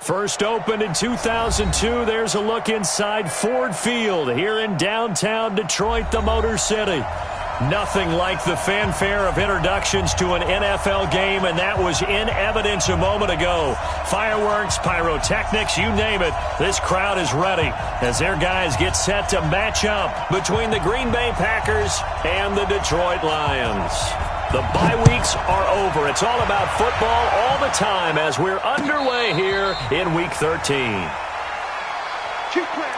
First opened in 2002, there's a look inside Ford Field here in downtown Detroit, the Motor City. Nothing like the fanfare of introductions to an NFL game, and that was in evidence a moment ago. Fireworks, pyrotechnics, you name it. This crowd is ready as their guys get set to match up between the Green Bay Packers and the Detroit Lions. The bye weeks are over. It's all about football all the time as we're underway here in Week 13. Keep playing.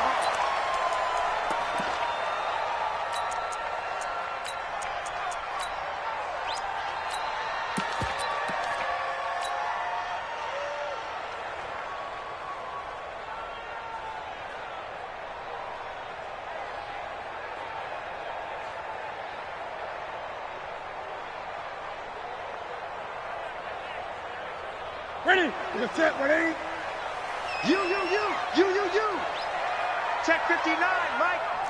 Ready? You're set, ready? You. Check 59,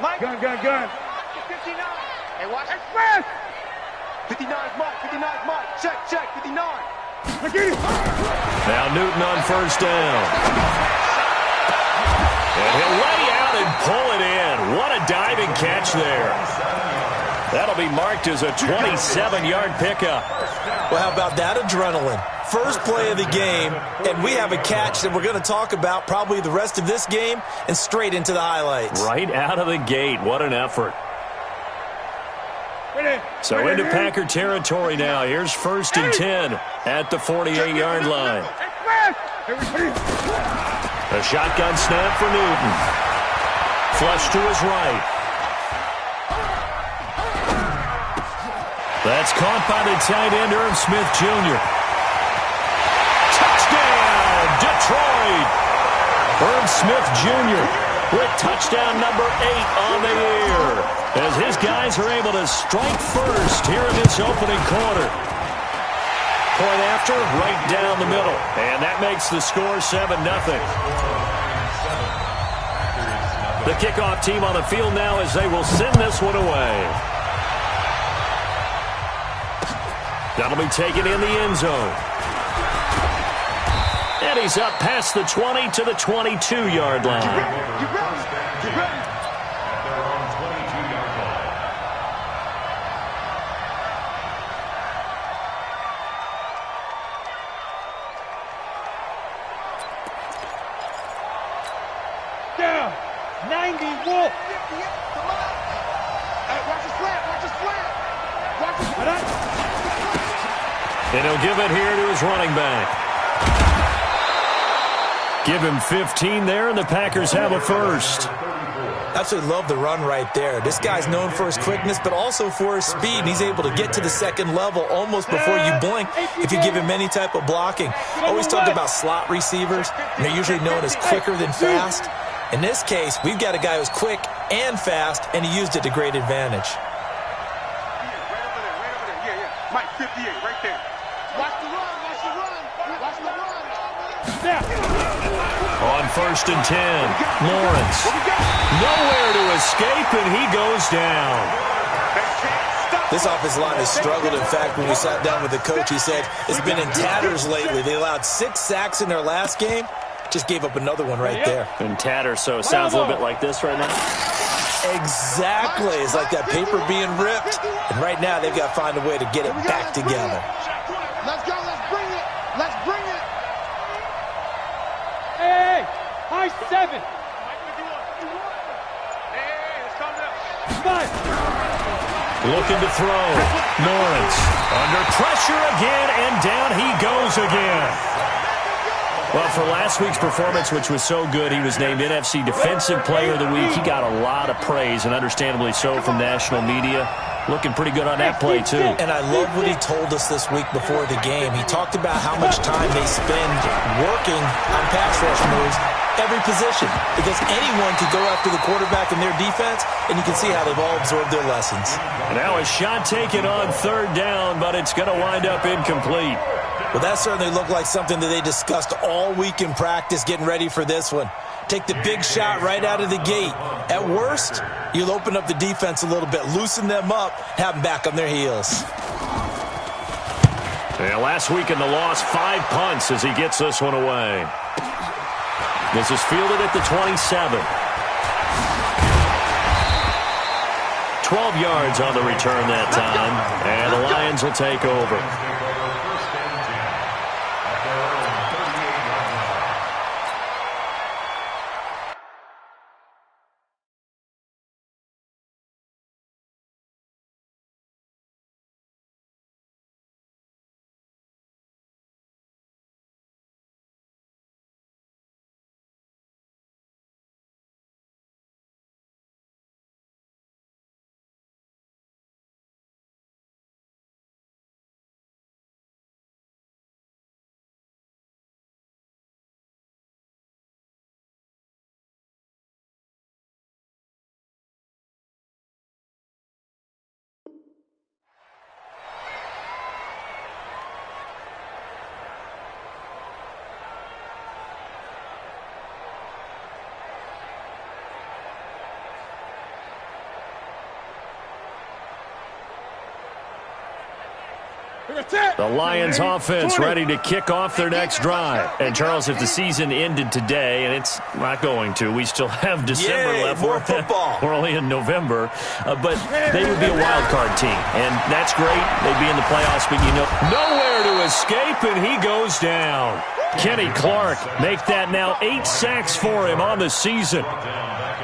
Mike. Gun. 59. Hey, watch. Express! 59 is Mike. Check, 59. Now Newton on first down. And he'll lay out and pull it in. What a diving catch there. That'll be marked as a 27-yard pickup. Well, how about that adrenaline? First play of the game, and we have a catch that we're going to talk about probably the rest of this game and straight into the highlights. Right out of the gate. What an effort. So into Packer territory now. Here's first and 10 at the 48-yard line. A shotgun snap for Newton. Flush to his right. That's caught by the tight end, Irv Smith Jr. Touchdown, Detroit! Irv Smith Jr. with touchdown number 8 on the year as his guys are able to strike first here in this opening quarter. Point after, right down the middle. And that makes the score 7-0. The kickoff team on the field now as they will send this one away. That'll be taken in the end zone. And he's up past the 20 to the 22-yard line. Get ready. Down. 90, Wolf. Watch the slant. And he'll give it here to his running back. Give him 15 there, and the Packers have a first. Absolutely love the run right there. This guy's known for his quickness, but also for his speed, and he's able to get to the second level almost before you blink if you give him any type of blocking. Always talk about slot receivers, and they're usually known as quicker than fast. In this case, we've got a guy who's quick and fast, and he used it to great advantage. Mike, 58, right there. Watch the run. On first and 10, Lawrence. Nowhere to escape, and he goes down. This offensive line has struggled. In fact, when we sat down with the coach, he said it's been in tatters lately. They allowed 6 sacks in their last game. Just gave up another one right there. In tatters, so it sounds a little bit like this right now. Exactly. It's like that paper being ripped. And right now, they've got to find a way to get it back together. Let's go. Let's bring it. Hey, high 7. Looking to throw. Lawrence under pressure again, and down he goes again. Well, for last week's performance, which was so good, he was named NFC Defensive Player of the Week. He got a lot of praise, and understandably so, from national media. Looking pretty good on that play, too. And I love what he told us this week before the game. He talked about how much time they spend working on pass rush moves, every position, because anyone could go after the quarterback in their defense, and you can see how they've all absorbed their lessons. And now a shot taken on third down, but it's going to wind up incomplete. Well, that certainly looked like something that they discussed all week in practice getting ready for this one. Take the big shot right out of the gate. At worst, you'll open up the defense a little bit, loosen them up, have them back on their heels. Yeah, last week in the loss, 5 punts as he gets this one away. This is fielded at the 27. 12 yards on the return that time, and the Lions will take over. The Lions offense ready to kick off their next drive. And, Charles, if the season ended today, and it's not going to, we still have December left. More football. We're only in November. But they would be a wild card team. And that's great. They'd be in the playoffs, but, nowhere to escape, and he goes down. Kenny Clark make that now 8 sacks for him on the season.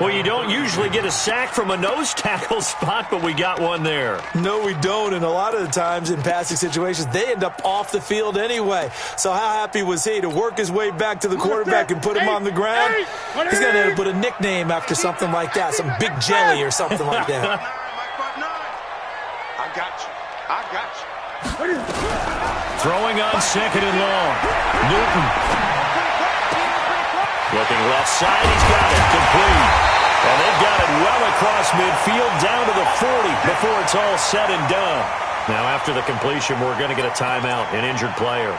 Well, you don't usually get a sack from a nose tackle spot, but we got one there. No, we don't, and a lot of the times in passing situations, they end up off the field anyway. So how happy was he to work his way back to the quarterback and put him on the ground? He's going to end up with a nickname after something like that, some Big Jelly or something like that. I got you. Throwing on second and long. Newton. Looking left side, he's got it, complete. And they've got it well across midfield, down to the 40 before it's all said and done. Now, after the completion, we're going to get a timeout, an injured player.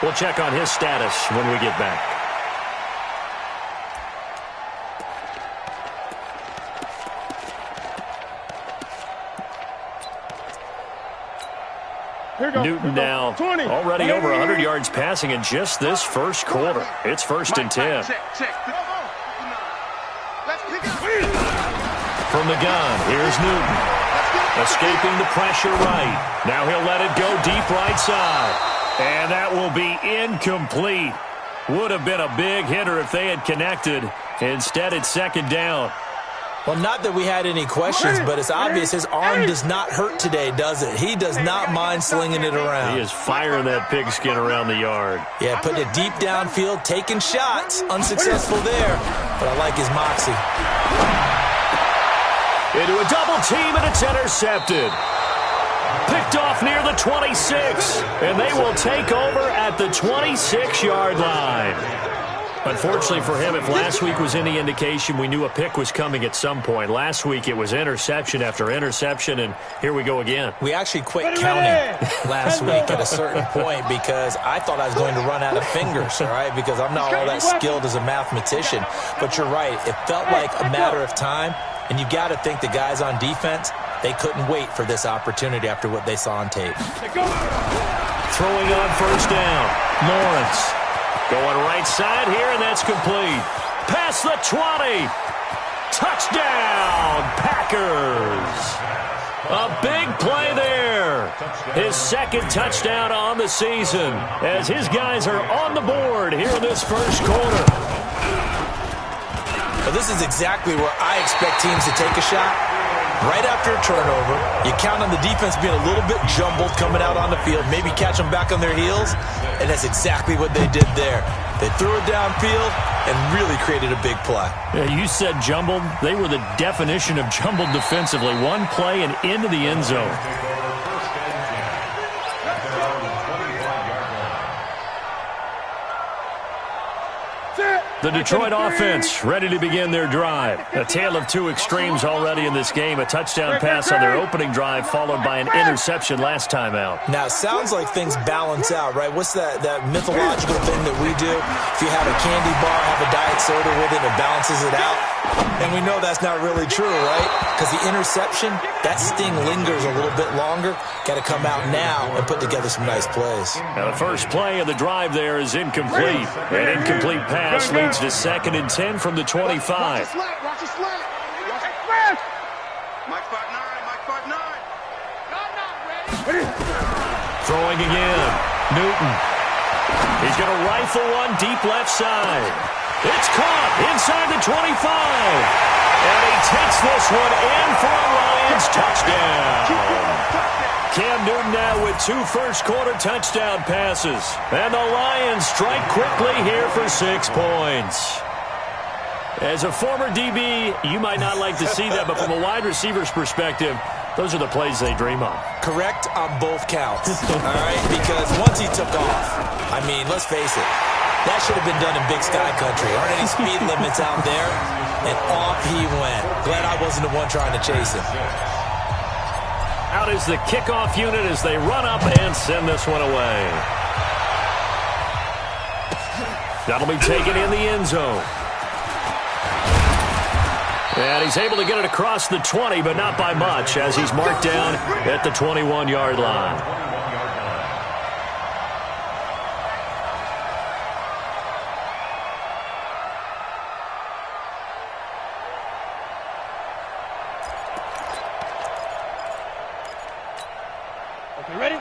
We'll check on his status when we get back. Newton now already over 100 yards passing in just this first quarter. It's 1st and 10. From the gun, here's Newton. Escaping the pressure right. Now he'll let it go deep right side. And that will be incomplete. Would have been a big hitter if they had connected. Instead, it's second down. Well, not that we had any questions, but it's obvious his arm does not hurt today, does it? He does not mind slinging it around. He is firing that pigskin around the yard. Yeah, putting it deep downfield, taking shots. Unsuccessful there, but I like his moxie. Into a double team, and it's intercepted. Picked off near the 26, and they will take over at the 26-yard line. Unfortunately for him, if last week was any indication, we knew a pick was coming at some point. Last week it was interception after interception, and here we go again. We actually quit counting last week at a certain point because I thought I was going to run out of fingers, all right, because I'm not all that skilled as a mathematician. But you're right. It felt like a matter of time, and you got to think the guys on defense, they couldn't wait for this opportunity after what they saw on tape. Throwing on first down, Lawrence. Going right side here, and that's complete. Past the 20. Touchdown, Packers. A big play there. His second touchdown on the season as his guys are on the board here in this first quarter. Well, this is exactly where I expect teams to take a shot. Right after a turnover, you count on the defense being a little bit jumbled coming out on the field, maybe catch them back on their heels, and that's exactly what they did there. They threw it downfield and really created a big play. Yeah, you said jumbled. They were the definition of jumbled defensively. One play and into the end zone. The Detroit offense ready to begin their drive. A tale of two extremes already in this game. A touchdown pass on their opening drive followed by an interception last time out. Now, it sounds like things balance out, right? What's that mythological thing that we do? If you have a candy bar, have a diet soda with it, it balances it out. And we know that's not really true, right? Because the interception, that sting lingers a little bit longer. Got to come out now and put together some nice plays. Now the first play of the drive there is incomplete. An incomplete pass leads leads to 2nd and 10 from the 25. Watch the slant. Watch the slant. Express. Mike 5'9". Mike 5'9". Ready? Throwing again. Newton. He's going to rifle one deep left side. It's caught inside the 25. And he takes this one in for a Lions touchdown. Cam Newton now with 2 first-quarter touchdown passes. And the Lions strike quickly here for 6 points. As a former DB, you might not like to see that, but from a wide receiver's perspective, those are the plays they dream of. Correct on both counts, all right? Because once he took off, I mean, let's face it, that should have been done in Big Sky Country. Aren't any speed limits out there? And off he went. Glad I wasn't the one trying to chase him. Out is the kickoff unit as they run up and send this one away. That'll be taken in the end zone. And he's able to get it across the 20, but not by much, as he's marked down at the 21-yard line.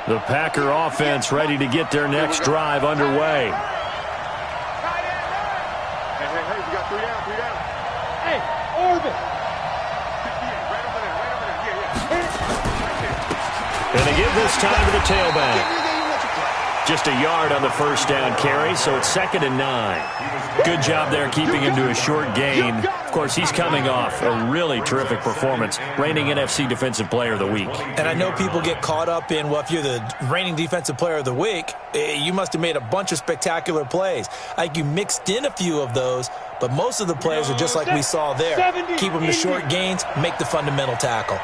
The Packer offense ready to get their next drive underway. Hey, we got 3 down, 3 down. Hey, Orbit. Right over there, And they give this time to the tailback. Just a yard on the first down carry, so it's 2nd and 9. Good job there keeping him to a short gain. Of course, he's coming off a really terrific performance, reigning NFC Defensive Player of the Week. And I know people get caught up in, well, if you're the reigning Defensive Player of the Week, you must have made a bunch of spectacular plays. Like you mixed in a few of those, but most of the plays are just like we saw there. Keep them to short gains, make the fundamental tackle.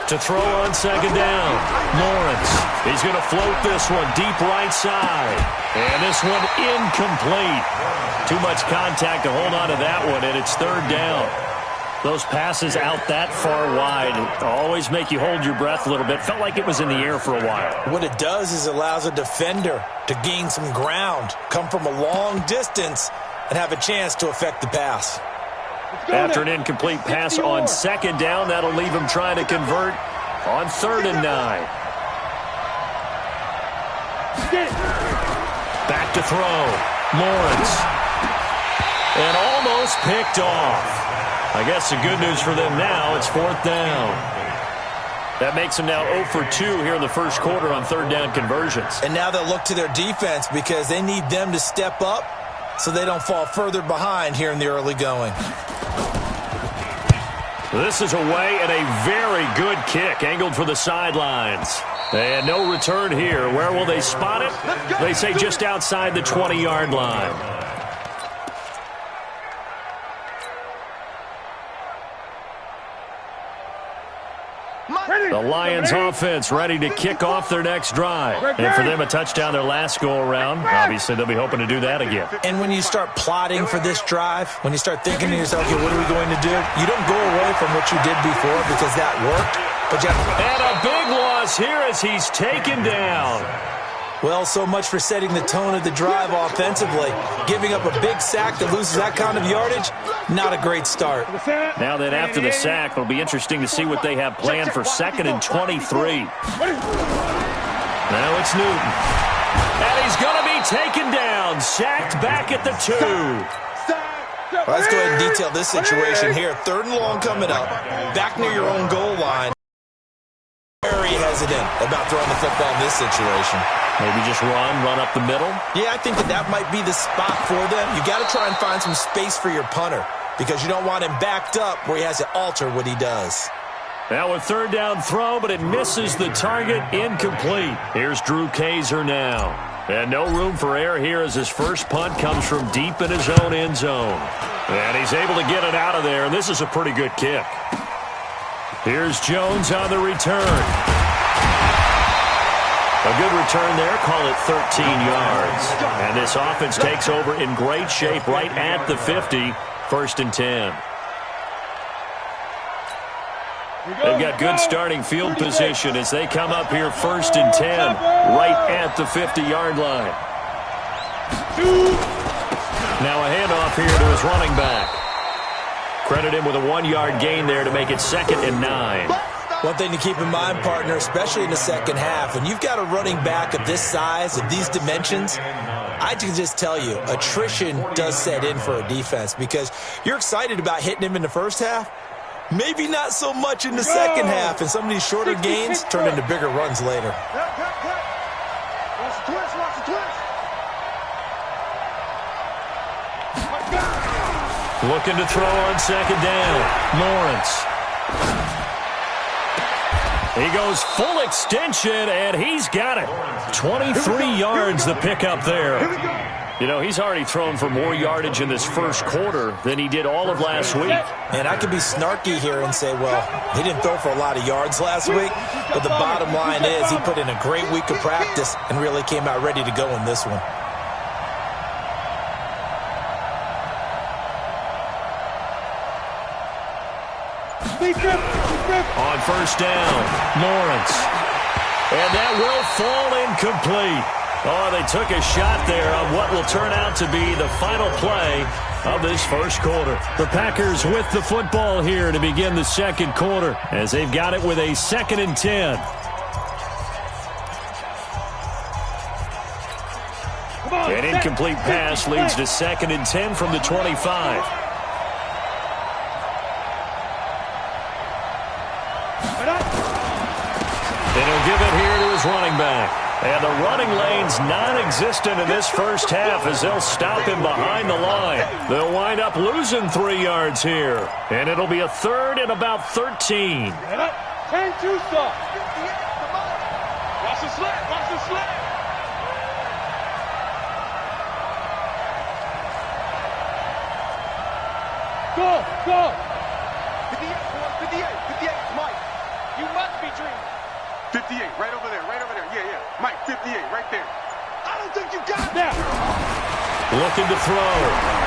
To throw on 2nd down, Lawrence. He's going to float this one deep right side. And this one incomplete. Too much contact to hold on to that one, and it's 3rd down. Those passes out that far wide always make you hold your breath a little bit. Felt like it was in the air for a while. What it does is it allows a defender to gain some ground, come from a long distance, and have a chance to affect the pass. After an incomplete pass on 2nd down, that'll leave him trying to convert on 3rd and 9. Back to throw. Lawrence. And almost picked off. I guess the good news for them now, it's 4th down. That makes them now 0 for 2 here in the first quarter on 3rd down conversions. And now they'll look to their defense because they need them to step up so they don't fall further behind here in the early going. This is away and a very good kick, angled for the sidelines. And no return here. Where will they spot it? They say just outside the 20-yard line. The Lions offense ready to kick off their next drive. And for them, a touchdown their last go-around. Obviously, they'll be hoping to do that again. And when you start plotting for this drive, when you start thinking to yourself, okay, what are we going to do? You don't go away from what you did before because that worked. But and a big loss here as he's taken down. Well, so much for setting the tone of the drive offensively. Giving up a big sack that loses that kind of yardage, not a great start. Now then, after the sack, it'll be interesting to see what they have planned for 2nd and 23. Now it's Newton. And he's going to be taken down, sacked back at the 2. Well, let's go ahead and detail this situation here. 3rd and long coming up, back near your own goal line. Very hesitant about throwing the football in this situation. Maybe just run up the middle? Yeah, I think that might be the spot for them. You got to try and find some space for your punter because you don't want him backed up where he has to alter what he does. Now a 3rd down throw, but it misses the target, incomplete. Here's Drew Kaiser now. And no room for error here as his first punt comes from deep in his own end zone. And he's able to get it out of there, and this is a pretty good kick. Here's Jones on the return. A good return there, call it 13 yards. And this offense takes over in great shape right at the 50, 1st and 10. They've got good starting field position as they come up here 1st and 10, right at the 50-yard line. Now a handoff here to his running back. Credit him with a 1-yard gain there to make it 2nd and 9. One thing to keep in mind, partner, especially in the second half, when you've got a running back of this size, of these dimensions, I can just tell you, attrition does set in for a defense because you're excited about hitting him in the first half. Maybe not so much in the second half, and some of these shorter gains turn into bigger runs later. Looking to throw on 2nd down. Lawrence. He goes full extension, and he's got it. 23 yards the pickup there. You know, he's already thrown for more yardage in this first quarter than he did all of last week. And I could be snarky here and say, well, he didn't throw for a lot of yards last week, but the bottom line is he put in a great week of practice and really came out ready to go in this one. On 1st down, Lawrence. And that will fall incomplete. Oh, they took a shot there on what will turn out to be the final play of this first quarter. The Packers with the football here to begin the second quarter as they've got it with a 2nd and 10. An incomplete pass leads to 2nd and 10 from the 25. And he'll give it here to his running back. And the running lane's non-existent in this first half as they'll stop him behind the line. They'll wind up losing 3 yards here. And it'll be a 3rd and about 13. 10-2 stop. Watch the slant. Watch the slant. Go. 58, Mike. You must be dreaming. 58, right over there. Yeah. Mike, 58, right there. I don't think you got it. Now. Looking to throw.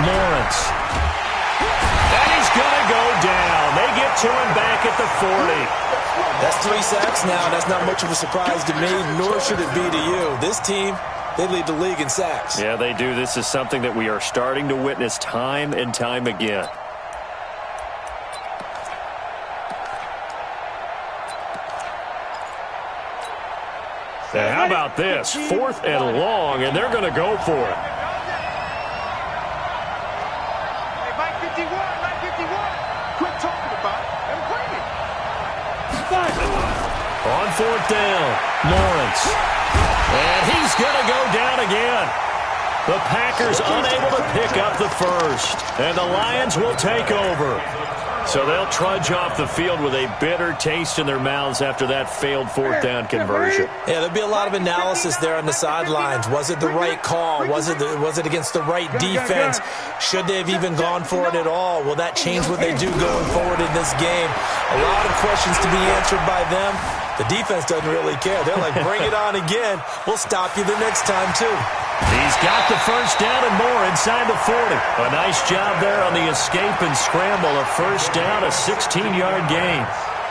Lawrence. And he's going to go down. They get to him back at the 40. That's 3 sacks now. That's not much of a surprise to me, nor should it be to you. This team, they lead the league in sacks. Yeah, they do. This is something that we are starting to witness time and time again. And how about this? 4th and long, and they're going to go for it. Hey, Mike 51. Quit talking about it and bring it. On 4th down, Lawrence. And he's going to go down again. The Packers unable to pick up the first. And the Lions will take over. So they'll trudge off the field with a bitter taste in their mouths after that failed 4th down conversion. Yeah, there'll be a lot of analysis there on the sidelines. Was it the right call? Was it against the right defense? Should they have even gone for it at all? Will that change what they do going forward in this game? A lot of questions to be answered by them. The defense doesn't really care. They're like, bring it on again. We'll stop you the next time, too. He's got the first down and more inside the 40. A nice job there on the escape and scramble. A first down, a 16-yard gain.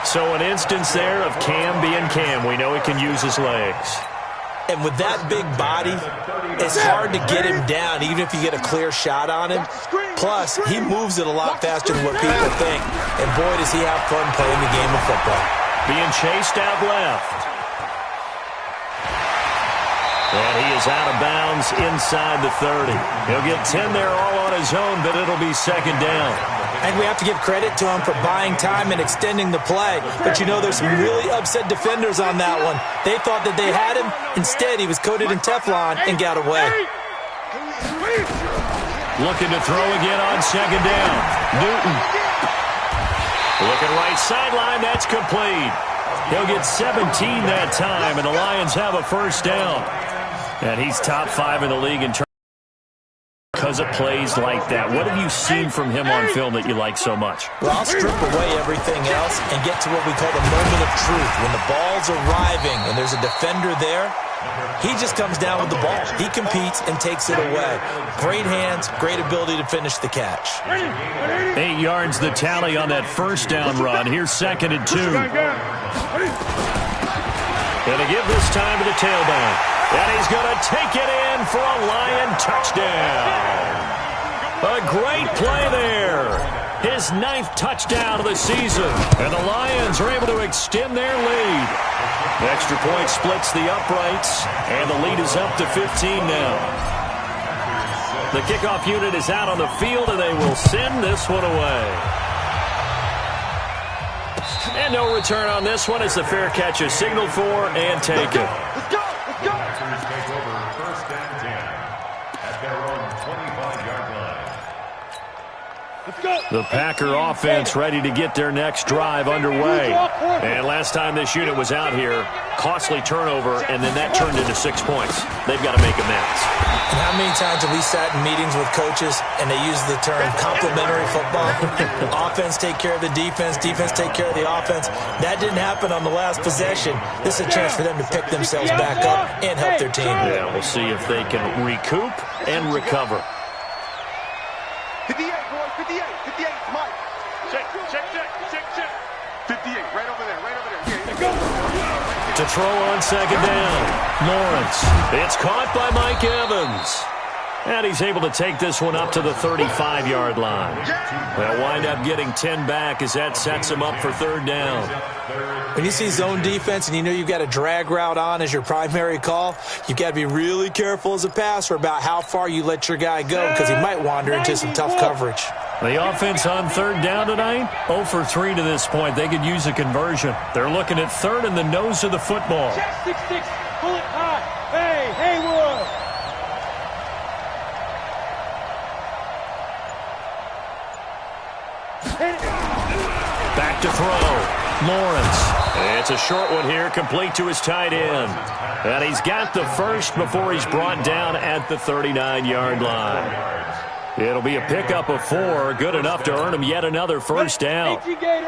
So an instance there of Cam being Cam. We know he can use his legs. And with that big body, it's hard to get him down, even if you get a clear shot on him. Plus, he moves it a lot faster than what people think. And boy, does he have fun playing the game of football. Being chased out left. And he is out of bounds inside the 30. He'll get 10 there all on his own, but it'll be 2nd down. And we have to give credit to him for buying time and extending the play. But, you know, there's some really upset defenders on that one. They thought that they had him. Instead, he was coated in Teflon and got away. Looking to throw again on 2nd down. Newton. Looking right sideline. That's complete. He'll get 17 that time, and the Lions have a first down. And he's top 5 in the league in terms of because of plays like that. What have you seen from him on film that you like so much? Well, I'll strip away everything else and get to what we call the moment of truth. When the ball's arriving and there's a defender there, he just comes down with the ball. He competes and takes it away. Great hands, great ability to finish the catch. 8 yards the tally on that first down run. Here's 2nd and 2. Going to give this time to the tailback. And he's going to take it in for a Lion touchdown. A great play there. His 9th touchdown of the season. And the Lions are able to extend their lead. The extra point splits the uprights. And the lead is up to 15 now. The kickoff unit is out on the field, and they will send this one away. And no return on this one as the fair catch is signaled for and taken. Let's go! Let's go! Take over 1st and 10 at their own 25-yard line. Let's go! The Packer offense ready to get their next drive underway. And last time this unit was out here, costly turnover, and then that turned into 6 points. They've got to make amends. And how many times have we sat in meetings with coaches and they use the term complementary football? Offense take care of the defense, defense take care of the offense. That didn't happen on the last possession. This is a chance for them to pick themselves back up and help their team. Yeah, we'll see if they can recoup and recover. 58, boys, 58, 58, Mike. Check. 58, right over there, Yeah, To throw on 2nd down, Lawrence. It's caught by Mike Evans. And he's able to take this one up to the 35-yard line. They'll wind up getting 10 back as that sets him up for 3rd down. When you see zone defense and you know you've got a drag route on as your primary call, you've got to be really careful as a passer about how far you let your guy go because he might wander into some tough coverage. The offense on 3rd down tonight, 0 for 3 to this point. They could use a conversion. They're looking at 3rd and the nose of the football. Check 6-6, pull it high. Hey, Haywood. Back to throw. Lawrence. It's a short one here, complete to his tight end. And he's got the first before he's brought down at the 39-yard line. It'll be a pickup of 4, good enough to earn him yet another first down.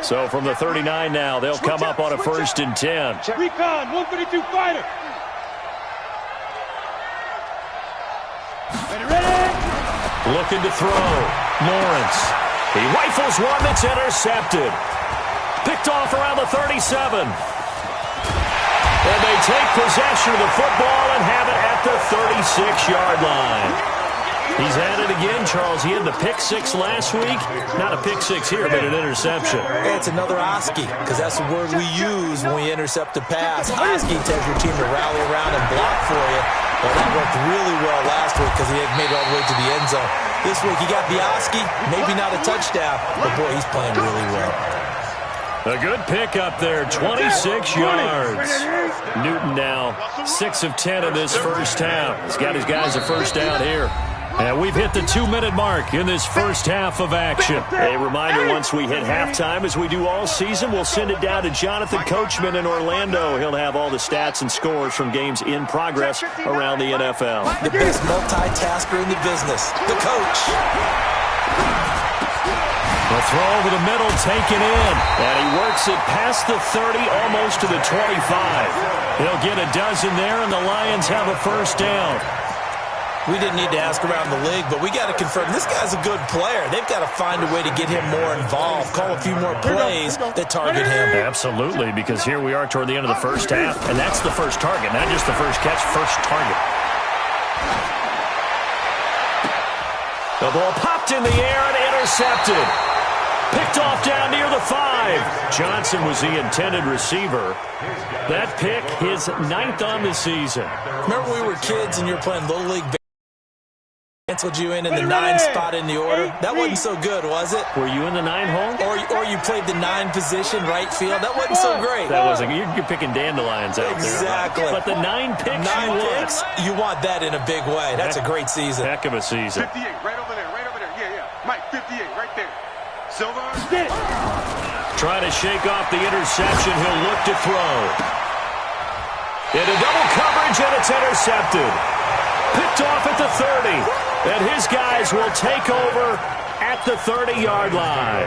So from the 39 now, they'll come up on a 1st and 10. Recon, 152 fighter. Ready? Looking to throw. Lawrence. He rifles one that's intercepted. Picked off around the 37. And they take possession of the football and have it at the 36-yard line. He's at it again, Charles. He had the pick 6 last week. Not a pick 6 here, but an interception. It's another Oski, because that's the word we use when we intercept a pass. Oski tells your team to rally around and block for you. Well, that worked really well last week because he had made it all the way to the end zone. This week he got the Oski, maybe not a touchdown, but boy, he's playing really well. A good pick up there, 26 yards. Newton now 6 of 10 in this first half. He's got his guys a first down here. And we've hit the 2-minute mark in this first half of action. A reminder, once we hit halftime, as we do all season, we'll send it down to Jonathan Coachman in Orlando. He'll have all the stats and scores from games in progress around the NFL. The best multitasker in the business, the coach. The throw over the middle taken in. And he works it past the 30, almost to the 25. He'll get a dozen there, and the Lions have a first down. We didn't need to ask around the league, but we got to confirm this guy's a good player. They've got to find a way to get him more involved, call a few more plays that target him. Absolutely, because here we are toward the end of the first half, and that's the first target, not just the first catch, first target. The ball popped in the air and intercepted. Picked off down near the 5. Johnson was the intended receiver. That pick, his 9th on the season. Remember we were kids and you were playing Little League? Canceled you in the 9 spot in the order. That wasn't so good, was it? Were you in the 9 hole? Or you played the 9 position, right field. That wasn't so great. That wasn't. You're picking dandelions out there. Exactly. But the 9 picks, 9 picks, you want that in a big way. That's a great season. Heck of a season. 58, right over there, right over there. Yeah. Mike, 58, right there. Silver. Trying to shake off the interception. He'll look to throw. Into double coverage, and it's intercepted. Picked off at the 30. And his guys will take over at the 30-yard line.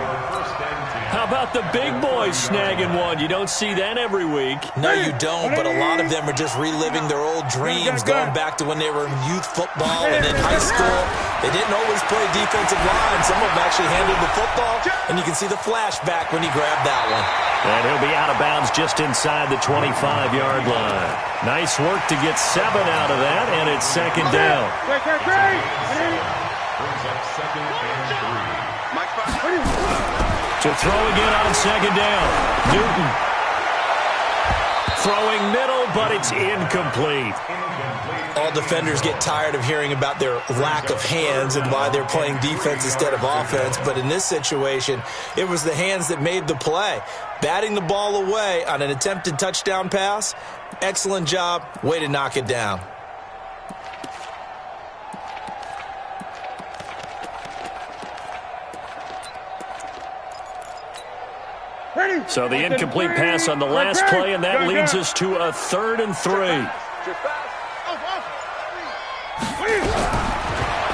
How about the big boys snagging one? You don't see that every week. No, you don't, but a lot of them are just reliving their old dreams, going back to when they were in youth football and in high school. They didn't always play defensive line. Some of them actually handled the football, and you can see the flashback when he grabbed that one. And he'll be out of bounds just inside the 25-yard line. Nice work to get 7 out of that, and it's second down. Brings up second and 3. To throw again on second down. Newton. Throwing middle, but it's incomplete. All defenders get tired of hearing about their lack of hands and why they're playing defense instead of offense. But in this situation, it was the hands that made the play. Batting the ball away on an attempted touchdown pass. Excellent job. Way to knock it down. So the incomplete pass on the last play, and that leads us to a 3rd and 3.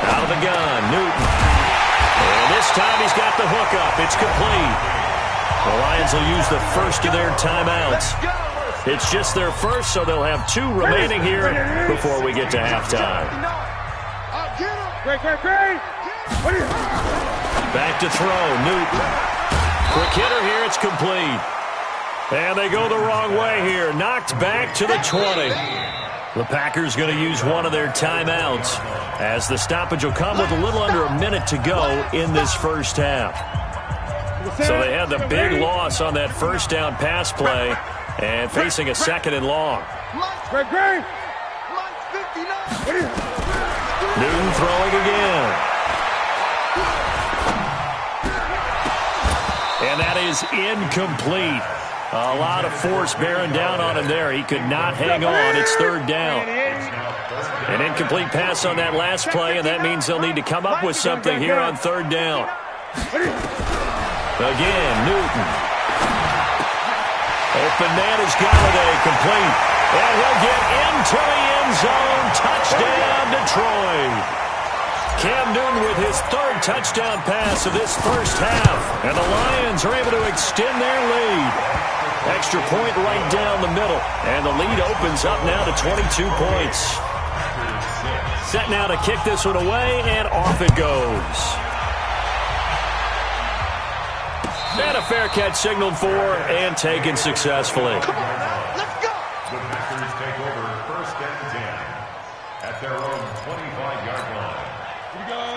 Out of the gun, Newton. And this time he's got the hookup. It's complete. The Lions will use the first of their timeouts. It's just their first, so they'll have 2 remaining here before we get to halftime. Back to throw, Newton. Quick hitter here, it's complete. And they go the wrong way here. Knocked back to the 20. The Packers going to use one of their timeouts as the stoppage will come with a little under a minute to go in this first half. So they had the big loss on that first down pass play and facing a 2nd and long. Newton throwing again. And that is incomplete. A lot of force bearing down on him there. He could not hang on. It's 3rd down. An incomplete pass on that last play, and that means they'll need to come up with something here on 3rd down. Again, Newton. Open man is Galladay, complete. And he'll get into the end zone. Touchdown, Detroit. Cam Newton with his 3rd touchdown pass of this first half. And the Lions are able to extend their lead. Extra point right down the middle. And the lead opens up now to 22 points. Set now to kick this one away, and off it goes. And a fair catch signaled for and taken successfully. The Packers take over 1st and 10 at their own 25-yard line.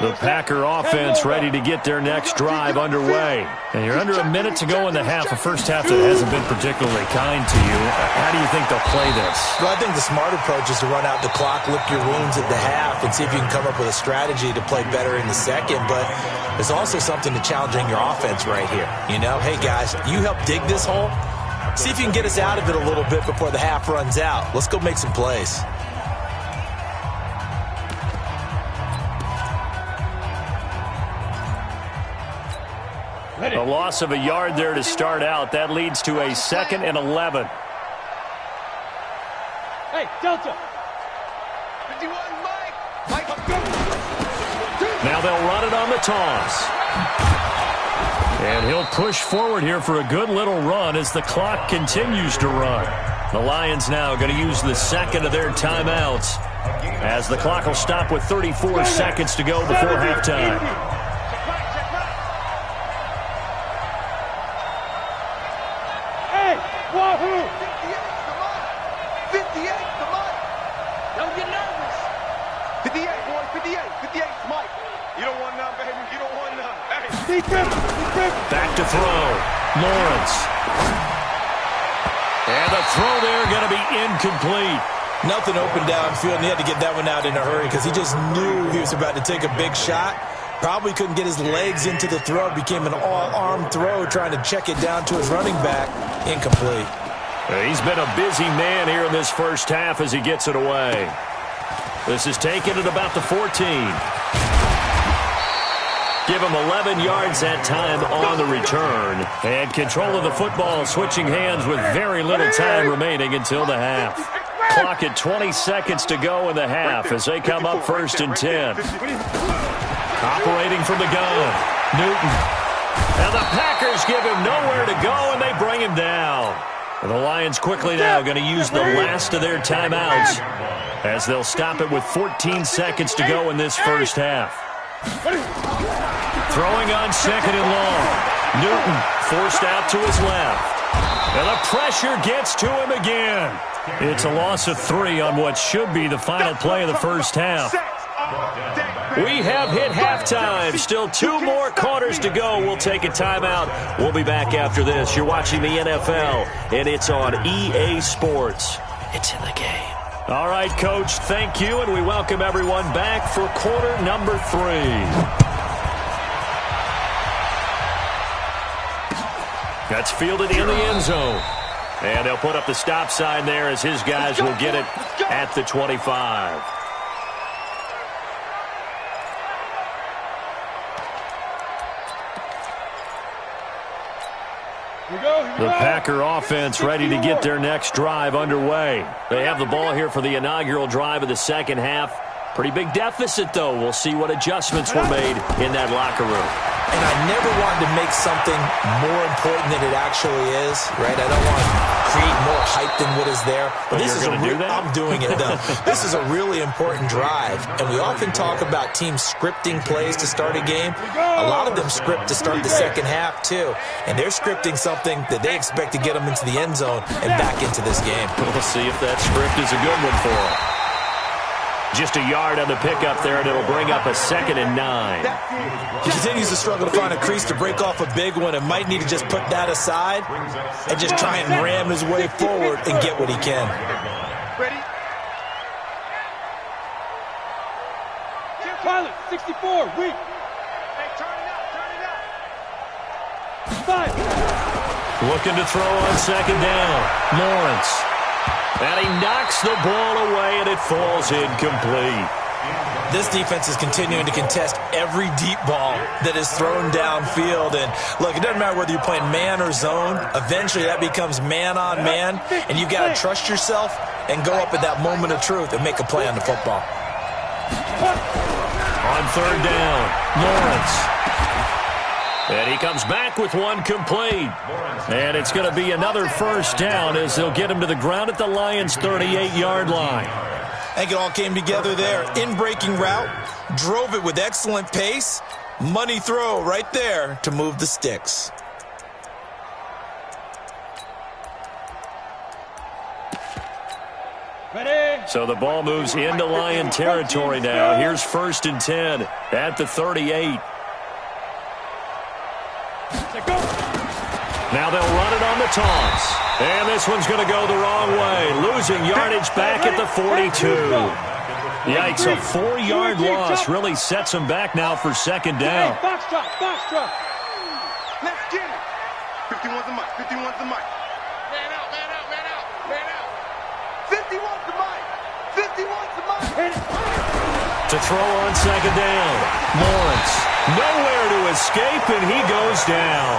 The Packer offense ready to get their next drive underway. And you're under a minute to go in the half, a first half that hasn't been particularly kind to you. How do you think they'll play this? Well, I think the smart approach is to run out the clock, lick your wounds at the half, and see if you can come up with a strategy to play better in the second. But there's also something to challenging your offense right here. You know, hey, guys, you help dig this hole. See if you can get us out of it a little bit before the half runs out. Let's go make some plays. A loss of a yard there to start out. That leads to a 2nd and 11. Hey, Delta. 51, Mike. Now they'll run it on the toss. And he'll push forward here for a good little run as the clock continues to run. The Lions now going to use the 2nd of their timeouts as the clock will stop with 34 seconds to go before halftime. Wahoo! 58, come on. Don't get nervous. 58, boys, 58. 58, Mike. You don't want none, baby. You don't want none. Hey. Back to throw. Lawrence. And the throw there going to be incomplete. Nothing open downfield, and he had to get that one out in a hurry because he just knew he was about to take a big shot. Probably couldn't get his legs into the throw. Became an all-arm throw trying to check it down to his running back. Incomplete. He's been a busy man here in this first half as he gets it away. This is taken at about the 14. Give him 11 yards that time on the return. And control of the football switching hands with very little time remaining until the half. Clock at 20 seconds to go in the half as they come up first and 10. Operating from the gun, Newton. And the Packers give him nowhere to go, and they bring him down. And the Lions quickly now going to use the last of their timeouts as they'll stop it with 14 seconds to go in this first half. Throwing on second and long. Newton forced out to his left. And the pressure gets to him again. It's a loss of 3 on what should be the final play of the first half. We have hit halftime. Still 2 more quarters to go. We'll take a timeout. We'll be back after this. You're watching the NFL, and it's on EA Sports. It's in the game. All right, Coach, thank you, and we welcome everyone back for quarter number 3. That's fielded in the end zone. And they'll put up the stop sign there as his guys will get it at the 25. The Packer offense ready to get their next drive underway. They have the ball here for the inaugural drive of the second half. Pretty big deficit, though. We'll see what adjustments were made in that locker room. And I never wanted to make something more important than it actually is, right? I don't want to create more hype than what is there. But this is I'm doing it, though. This is a really important drive. And we often talk about teams scripting plays to start a game. A lot of them script to start the second half, too. And they're scripting something that they expect to get them into the end zone and back into this game. We'll see if that script is a good one for them. Just a yard on the pickup there, and it'll bring up a 2nd and 9. He continues to struggle to find a crease to break off a big one and might need to just put that aside and just try and ram his way forward and get what he can. Ready? Pilot, 64, weak. Hey, turn it up. 5. Looking to throw on second down. Lawrence. And he knocks the ball away, and it falls incomplete. This defense is continuing to contest every deep ball that is thrown downfield. And, look, it doesn't matter whether you're playing man or zone. Eventually, that becomes man-on-man, and you've got to trust yourself and go up at that moment of truth and make a play on the football. On third down, Lawrence. And he comes back with one complete. And it's going to be another first down as they'll get him to the ground at the Lions' 38-yard line. I think it all came together there. In-breaking route, drove it with excellent pace. Money throw right there to move the sticks. Ready? So the ball moves into Lion territory now. Here's 1st and 10 at the 38. Now they'll run it on the toss. And this one's going to go the wrong way. Losing yardage back at the 42. Yikes, a 4-yard loss really sets them back now for second down. Box drop, box drop. Let's get it. 51's the mic, 51's the mic. Man out, man out, man out, man out. 51's the mic, 51's the mic. To throw on second down. Lawrence, nowhere to escape, and he goes down.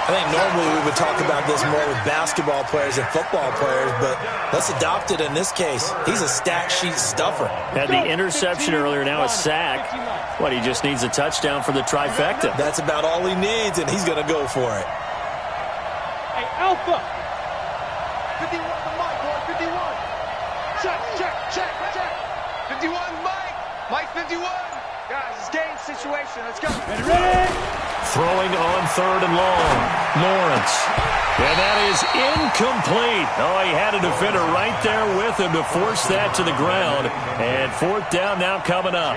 I think normally we would talk about this more with basketball players and football players, but let's adopt it in this case. He's a stat sheet stuffer. Had the interception earlier, now a sack. What, he just needs a touchdown for the trifecta. That's about all he needs, and he's going to go for it. Hey, Alpha. 51 the mic, boy, 51. Check, check, check, check. 51 Mike. Mike 51. Guys, it's game situation. Let's go. Ready? Throwing on third and long. Lawrence. And that is incomplete. Oh, he had a defender right there with him to force that to the ground. And 4th down now coming up.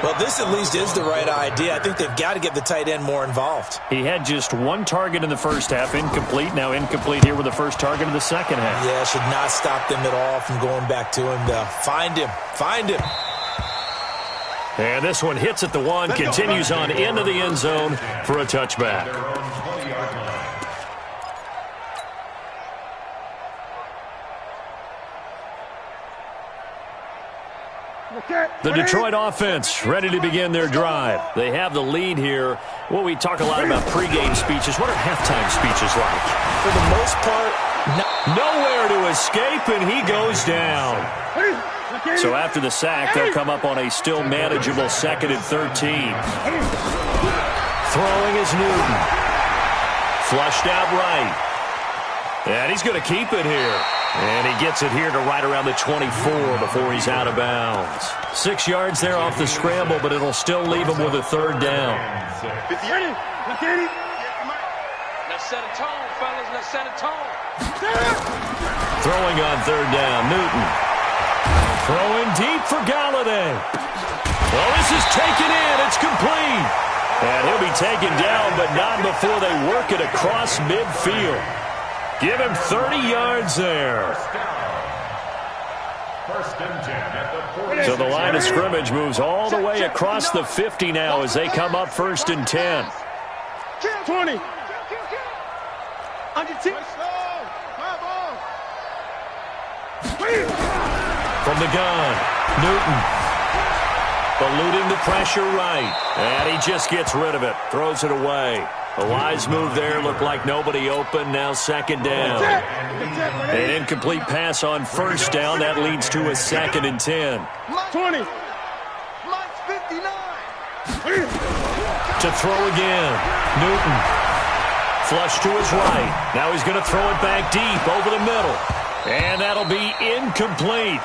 Well, this at least is the right idea. I think they've got to get the tight end more involved. He had just 1 target in the first half. Incomplete. Now incomplete here with the first target of the second half. Yeah, should not stop them at all from going back to him to find him. Find him. And this one hits at the 1, continues on into the end zone for a touchback. The Detroit offense ready to begin their drive. They have the lead here. Well, we talk a lot about pregame speeches. What are halftime speeches like? For the most part, Nowhere to escape, and he goes down. So after the sack, they'll come up on a still manageable 2nd and 13. Throwing is Newton. Flushed out right. And he's going to keep it here. And he gets it here to right around the 24 before he's out of bounds. 6 yards there off the scramble, but it'll still leave him with a 3rd down. Let's set a tone, fellas. Let's set a tone. Throwing on 3rd down, Newton. Throwing deep for Galladay. Well, this is taken in. It's complete. And he'll be taken down, but not before they work it across midfield. Give him 30 yards there. So the line of scrimmage moves all the way across the 50 now as they come up 1st and 10. 20. Under 10. From the gun, Newton. Eluding the pressure right. And he just gets rid of it. Throws it away. A wise move there. Looked like nobody open. Now 2nd down. An incomplete pass on 1st down. That leads to a 2nd and 10. 20. To throw again. Newton. Flush to his right. Now he's going to throw it back deep over the middle. And that'll be incomplete.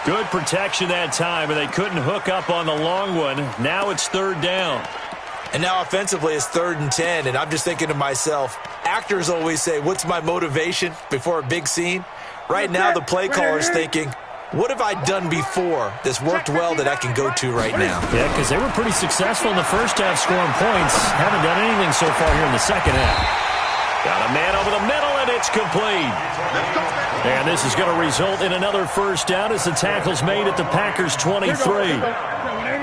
Good protection that time, and they couldn't hook up on the long one. Now it's 3rd down. And now offensively it's 3rd and 10, and I'm just thinking to myself, actors always say, what's my motivation before a big scene? Right now the play caller's thinking, what have I done before that's worked well that I can go to right now? Yeah, because they were pretty successful in the first half scoring points. Haven't done anything so far here in the second half. Got a man over the middle, and it's complete. And this is going to result in another 1st down as the tackle's made at the Packers' 23.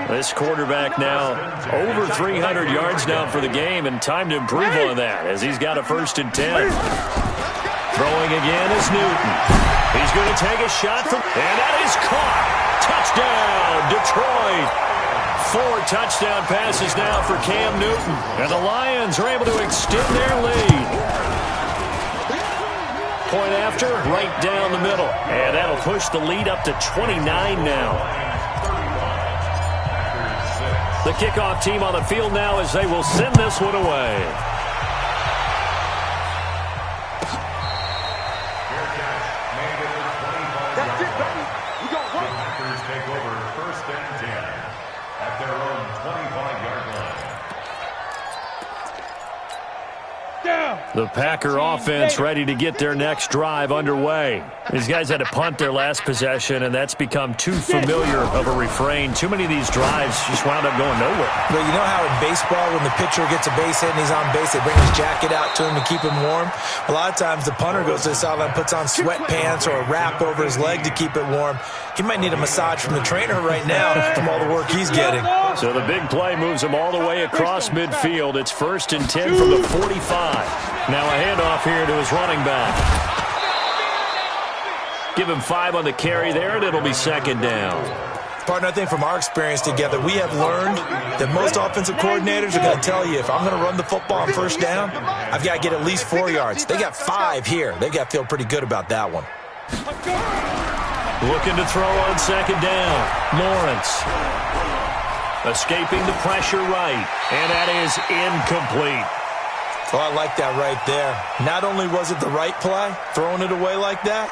This quarterback now over 300 yards now for the game, and time to improve on that as he's got a 1st and 10. Throwing again is Newton. He's going to take a shot from, and that is caught. Touchdown, Detroit. 4 touchdown passes now for Cam Newton. And the Lions are able to extend their lead. Point after, right down the middle. And that'll push the lead up to 29 now. The kickoff team on the field now as they will send this one away. That's it, baby. We got one. The Packers take over 1st and 10 at their own 25-yard line. The Packer offense ready to get their next drive underway. These guys had to punt their last possession, and that's become too familiar of a refrain. Too many of these drives just wound up going nowhere. But you know how in baseball, when the pitcher gets a base hit and he's on base, they bring his jacket out to him to keep him warm? A lot of times the punter goes to the sideline, puts on sweatpants or a wrap over his leg to keep it warm. He might need a massage from the trainer right now from all the work he's getting. So the big play moves him all the way across midfield. It's 1st and 10 from the 45. Now a handoff here to his running back. Give him 5 on the carry there, and it'll be 2nd down. Partner, I think from our experience together, we have learned that most offensive coordinators are going to tell you, if I'm going to run the football on 1st down, I've got to get at least 4 yards. They got 5 here. They've got to feel pretty good about that one. Looking to throw on 2nd down. Lawrence. Escaping the pressure right. And that is incomplete. Oh, I like that right there. Not only was it the right play, throwing it away like that,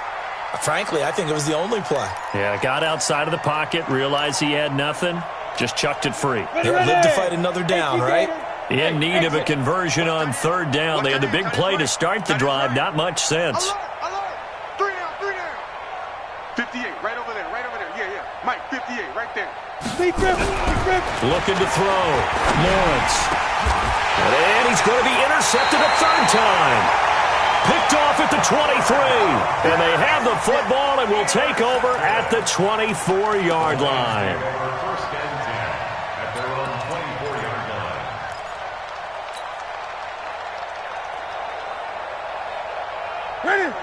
frankly, I think it was the only play. Yeah, got outside of the pocket, realized he had nothing, just chucked it free. Yeah, live to fight another down, right? In need of a conversion on 3rd down. They had the big play to start the drive, not much sense. 58, right over there, yeah. Mike, 58, right there. Looking to throw. Lawrence. And he's going to be intercepted a 3rd time. Picked off at the 23. And they have the football and will take over at the 24-yard line. 1st and 10 at their own 24-yard line.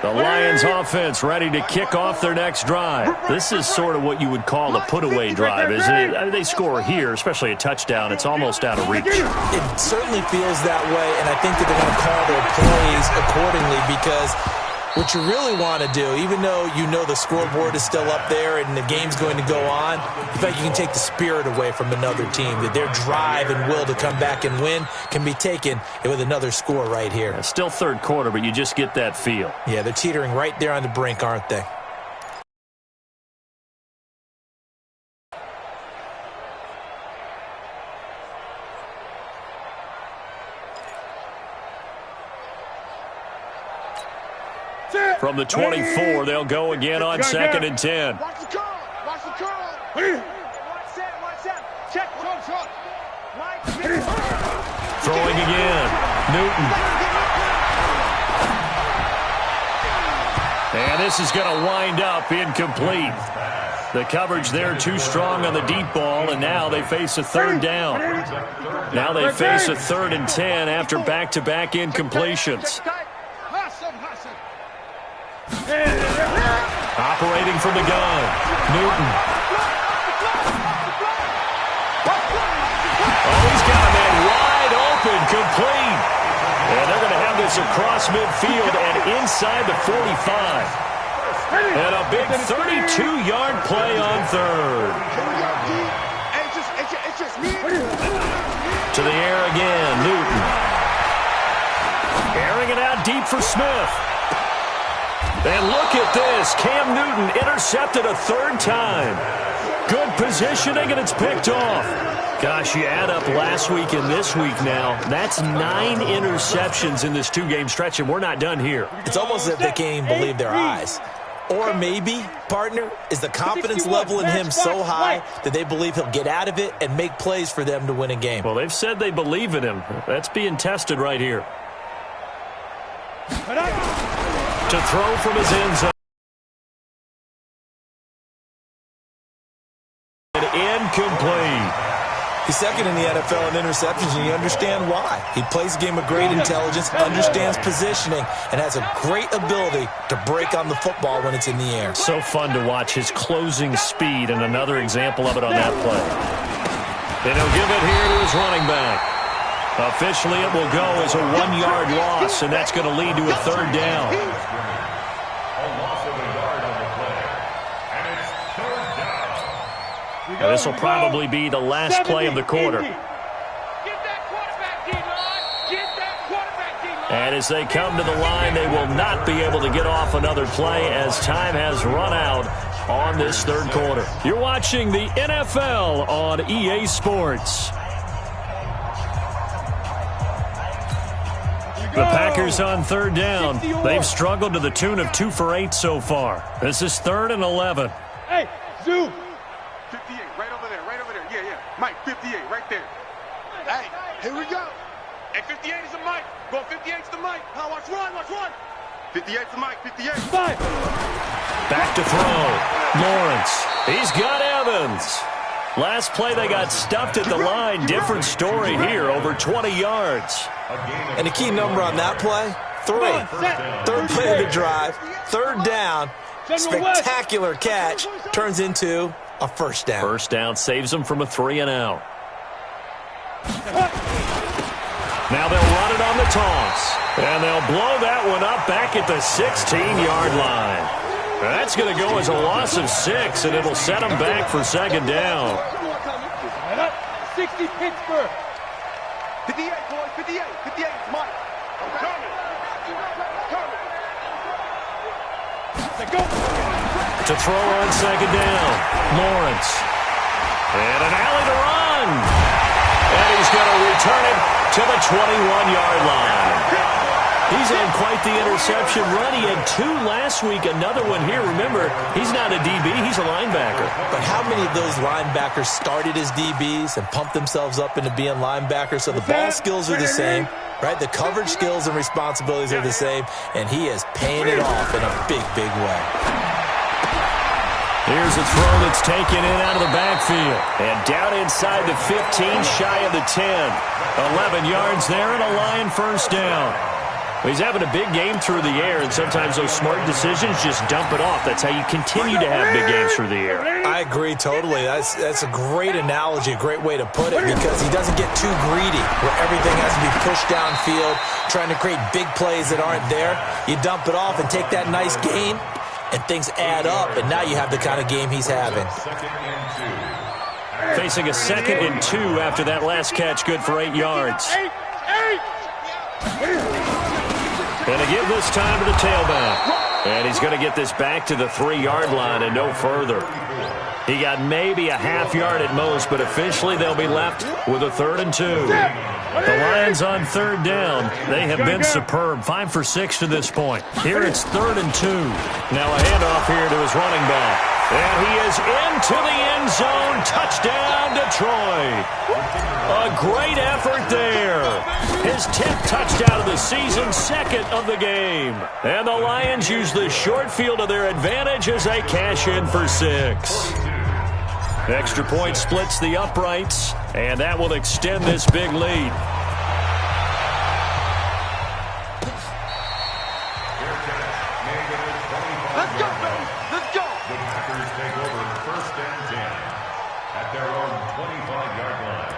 The Lions offense ready to kick off their next drive. This is sort of what you would call a put-away drive, isn't it? I mean, they score here, especially a touchdown. It's almost out of reach. It certainly feels that way, and I think that they're going to call their plays accordingly because What you really want to do, even though you know the scoreboard is still up there and the game's going to go on, in fact, you can take the spirit away from another team, that their drive and will to come back and win can be taken with another score right here. Yeah, still third quarter, but you just get that feel. Yeah, they're teetering right there on the brink, aren't they? From the 24, they'll go again on 2nd and 10. Watch the curl. Watch the curl. Watch that. Check. Mike. Throwing again. Newton. And this is going to wind up incomplete. The coverage there too strong on the deep ball, and now they face a third down. Now they face a 3rd and 10 after back-to-back incompletions. Operating from the gun, Newton. Oh, he's got a man wide open, complete. And they're going to have this across midfield and inside the 45. And a big 32-yard play on 3rd. To the air again, Newton. Airing it out deep for Smith. And look at this. Cam Newton intercepted a 3rd time. Good positioning, and it's picked off. Gosh, you add up last week and this week now. That's 9 interceptions in this 2-game stretch, and we're not done here. It's almost as if they can't even believe their eyes. Or maybe, partner, is the confidence level in him so high that they believe he'll get out of it and make plays for them to win a game. Well, they've said they believe in him. That's being tested right here. To throw from his end zone. Incomplete. He's second in the NFL in interceptions, and you understand why. He plays a game of great intelligence, understands positioning, and has a great ability to break on the football when it's in the air. So fun to watch his closing speed, and another example of it on that play. And he'll give it here to his running back. Officially, it will go as a 1-yard loss, and that's going to lead to a 3rd down. Now, this will probably be the last play of the quarter. And as they come to the line, they will not be able to get off another play as time has run out on this 3rd quarter. You're watching the NFL on EA Sports. The Packers on 3rd down. They've struggled to the tune of 2 for 8 so far. This is 3rd and 11. Hey, zoom. 58, right over there. Yeah. Mike, 58, right there. Hey, here we go. Hey, 58 is the Mike. Go 58 is the Mike. Now watch one. 58 to Mike, 58. Five. Back to throw. Lawrence. He's got Evans. Last play they got stuffed at the line. Different story here, over 20 yards. And the key number on that play, 3. 3rd play of the drive, 3rd down, spectacular catch, turns into a 1st down. 1st down saves them from a 3-and-out. Now they'll run it on the toss. And they'll blow that one up back at the 16-yard line. That's going to go as a loss of 6, and it'll set them back for 2nd down. 60 Pittsburgh. 58, boys, 58, Mike. To throw on 2nd down, Lawrence. And an alley to run. And he's going to return it to the 21-yard line. He's on quite the interception run. He had 2 last week, another one here. Remember, he's not a DB, he's a linebacker. But how many of those linebackers started as DBs and pumped themselves up into being linebackers? So the ball skills are the same, right? The coverage skills and responsibilities are the same, and he is paying it off in a big, big way. Here's a throw that's taken in out of the backfield. And down inside the 15, shy of the 10. 11 yards there and a Lion 1st down. He's having a big game through the air, and sometimes those smart decisions just dump it off. That's how you continue to have big games through the air. I agree totally. That's a great analogy, a great way to put it, because he doesn't get too greedy where everything has to be pushed downfield, trying to create big plays that aren't there. You dump it off and take that nice gain, and things add up, and now you have the kind of game he's having. Facing a 2nd and 2 after that last catch, good for 8 yards. And a give this time to the tailback. And he's going to get this back to the 3-yard line and no further. He got maybe a half yard at most, but officially they'll be left with a 3rd and 2. The Lions on 3rd down. They have been superb. 5 for 6 to this point. Here it's 3rd and 2. Now a handoff here to his running back. And he is into the end zone. Touchdown, Detroit. A great effort there. His 10th touchdown of the season, 2nd of the game. And the Lions use the short field to their advantage as they cash in for 6. Extra point splits the uprights, and that will extend this big lead. Let's go, baby. Let's go. The Packers take over 1st and 10 at their own 25-yard line.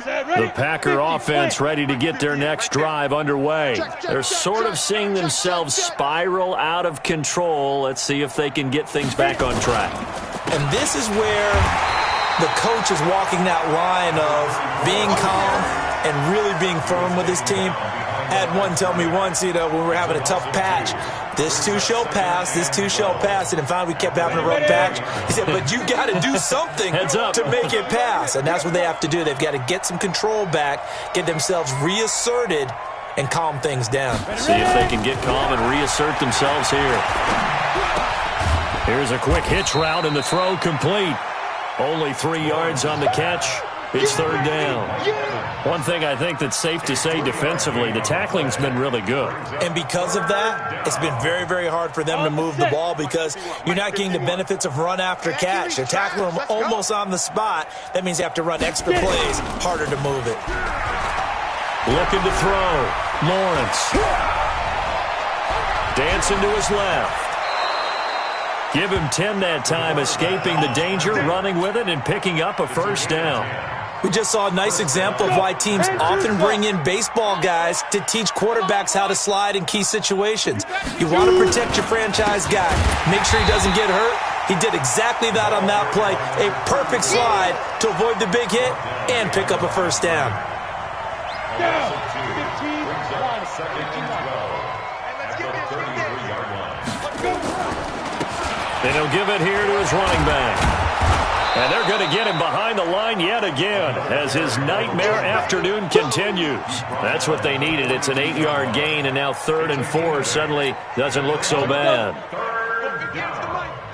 The Packer offense ready to get their next drive underway. They're sort of seeing themselves spiral out of control. Let's see if they can get things back on track. And this is where the coach is walking that line of being calm and really being firm with his team. Had one tell me once, when we were having a tough patch, this too shall pass, this too shall pass. And finally we kept having a rough patch. He said, but you got to do something to make it pass. And that's what they have to do. They've got to get some control back, get themselves reasserted, and calm things down. See if they can get calm and reassert themselves here. Here's a quick hitch route, and the throw complete. Only 3 yards on the catch. It's 3rd down. One thing I think that's safe to say defensively, the tackling's been really good. And because of that, it's been very, very hard for them to move the ball because you're not getting the benefits of run after catch. They're tackling them almost on the spot. That means you have to run extra plays, harder to move it. Looking to throw. Lawrence. Dancing to his left. Give him 10 that time, escaping the danger, running with it, and picking up a 1st down. We just saw a nice example of why teams often bring in baseball guys to teach quarterbacks how to slide in key situations. You want to protect your franchise guy. Make sure he doesn't get hurt. He did exactly that on that play. A perfect slide to avoid the big hit and pick up a 1st down. And he'll give it here to his running back. And they're going to get him behind the line yet again as his nightmare afternoon continues. That's what they needed. It's an 8-yard gain, and now 3rd and 4 suddenly doesn't look so bad.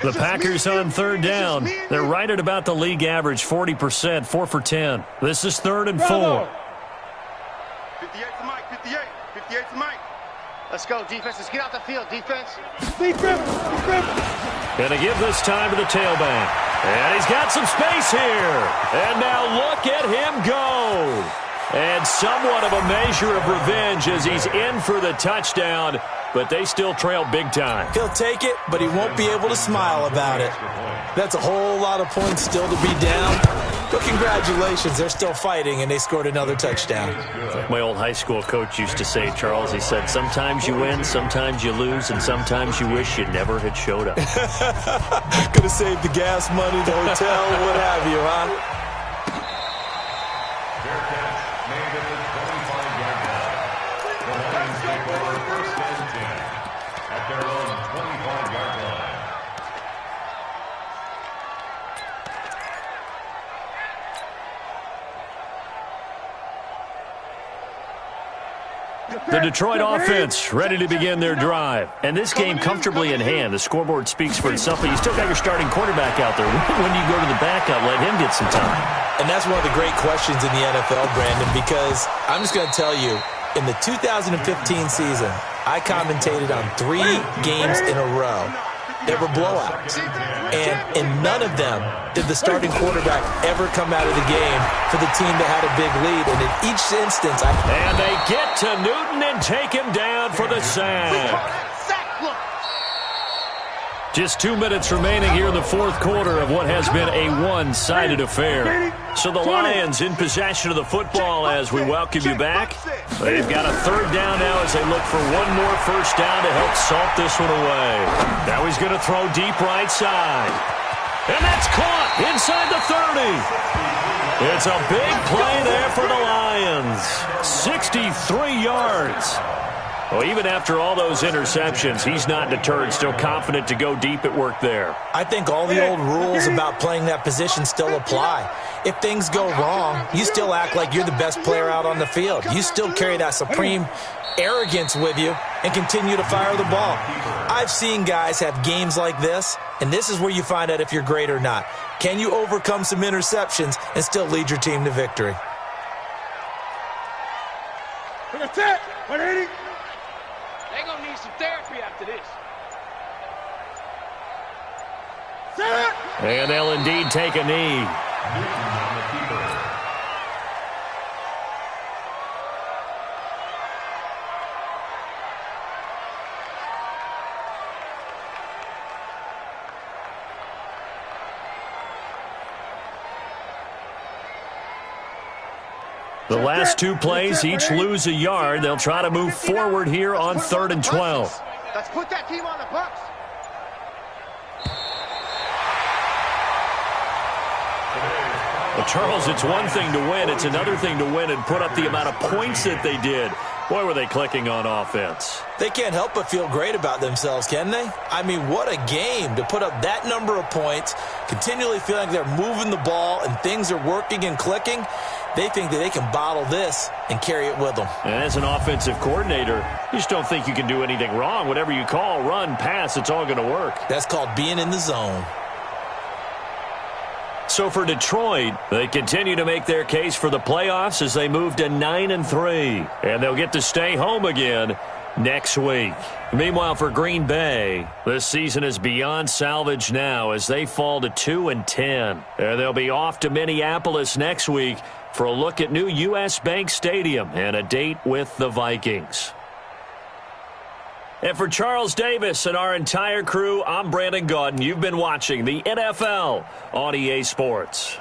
The Packers on 3rd down. They're right at about the league average, 40%, 4 for 10. This is 3rd and 4. 58 to Mike, 58. 58 to Mike. Let's go, defense. Let's get out the field, defense. Gonna give this time to the tailback. And he's got some space here. And now look at him go. And somewhat of a measure of revenge as he's in for the touchdown, but they still trail big time. He'll take it, but he won't be able to smile about it. That's a whole lot of points still to be down. But congratulations, they're still fighting, and they scored another touchdown. Like my old high school coach used to say, Charles, he said, sometimes you win, sometimes you lose, and sometimes you wish you never had showed up. Could have saved the gas money, the hotel, what have you, huh? Fair catch made at the 25-yard line. The Lions take over 1st and 10 at their own 25-yard line. The Detroit offense ready to begin their drive. And this game comfortably in hand. The scoreboard speaks for itself, but you still got your starting quarterback out there. When do you go to the backup, let him get some time? And that's one of the great questions in the NFL, Brandon, because I'm just going to tell you, in the 2015 season, I commentated on 3 games in a row. there were blowouts. And in none of them did the starting quarterback ever come out of the game for the team that had a big lead. And in each instance, and they get to Newton and take him down for the sack. Just 2 minutes remaining here in the fourth quarter of what has been a one-sided affair. So the Lions in possession of the football as we welcome you back. They've got a third down now as they look for one more first down to help salt this one away. Now he's going to throw deep right side. And that's caught inside the 30. It's a big play there for the Lions. 63 yards. Well, even after all those interceptions, he's not deterred, still confident to go deep at work there. I think all the old rules about playing that position still apply. If things go wrong, you still act like you're the best player out on the field. You still carry that supreme arrogance with you and continue to fire the ball. I've seen guys have games like this, and this is where you find out if you're great or not. Can you overcome some interceptions and still lead your team to victory? That's it. 180. They're going to need some therapy after this. And they'll indeed take a knee. The last two plays each lose a yard. They'll try to move forward here on 3rd and 12. Let's put that team on the bus. Well, Charles, it's one thing to win. It's another thing to win and put up the amount of points that they did. Boy, were they clicking on offense. They can't help but feel great about themselves, can they? I mean, what a game to put up that number of points, continually feeling like they're moving the ball and things are working and clicking. They think that they can bottle this and carry it with them. And as an offensive coordinator, you just don't think you can do anything wrong. Whatever you call, run, pass, it's all going to work. That's called being in the zone. So for Detroit, they continue to make their case for the playoffs as they move to 9-3. And they'll get to stay home again next week. Meanwhile, for Green Bay, this season is beyond salvage now as they fall to 2-10. And they'll be off to Minneapolis next week for a look at new U.S. Bank Stadium and a date with the Vikings. And for Charles Davis and our entire crew, I'm Brandon Gaudin. You've been watching the NFL on EA Sports.